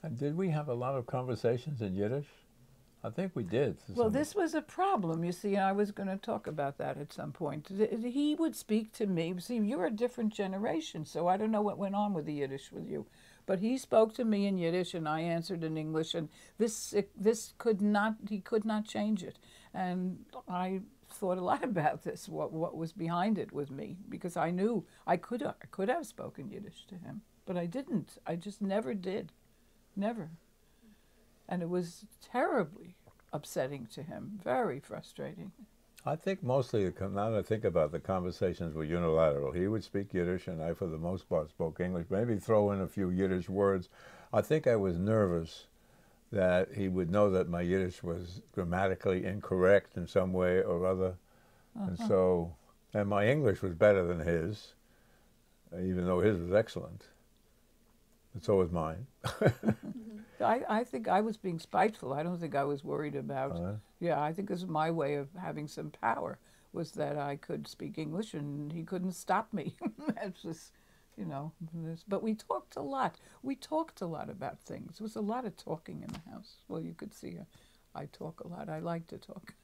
And did we have a lot of conversations in Yiddish? I think we did. Well, this was a problem, you see, and I was going to talk about that at some point. He would speak to me. See, you're a different generation, so I don't know what went on with the Yiddish with you. But he spoke to me in Yiddish, and I answered in English, and this could not, he could not change it. And I thought a lot about this, what was behind it with me, because I knew I could have spoken Yiddish to him, but I didn't. I just never did. Never. And it was terribly upsetting to him, very frustrating. I think mostly, now that I think about the conversations were unilateral. He would speak Yiddish, and I, for the most part, spoke English. Maybe throw in a few Yiddish words. I think I was nervous that he would know that my Yiddish was grammatically incorrect in some way or other. And so, and my English was better than his, even though his was excellent. And so was mine. I think I was being spiteful. I don't think I was worried about, yeah, I think this was my way of having some power, was that I could speak English and he couldn't stop me. It's just, you know, but we talked a lot. We talked a lot about things. There was a lot of talking in the house. Well, you could see I talk a lot. I like to talk.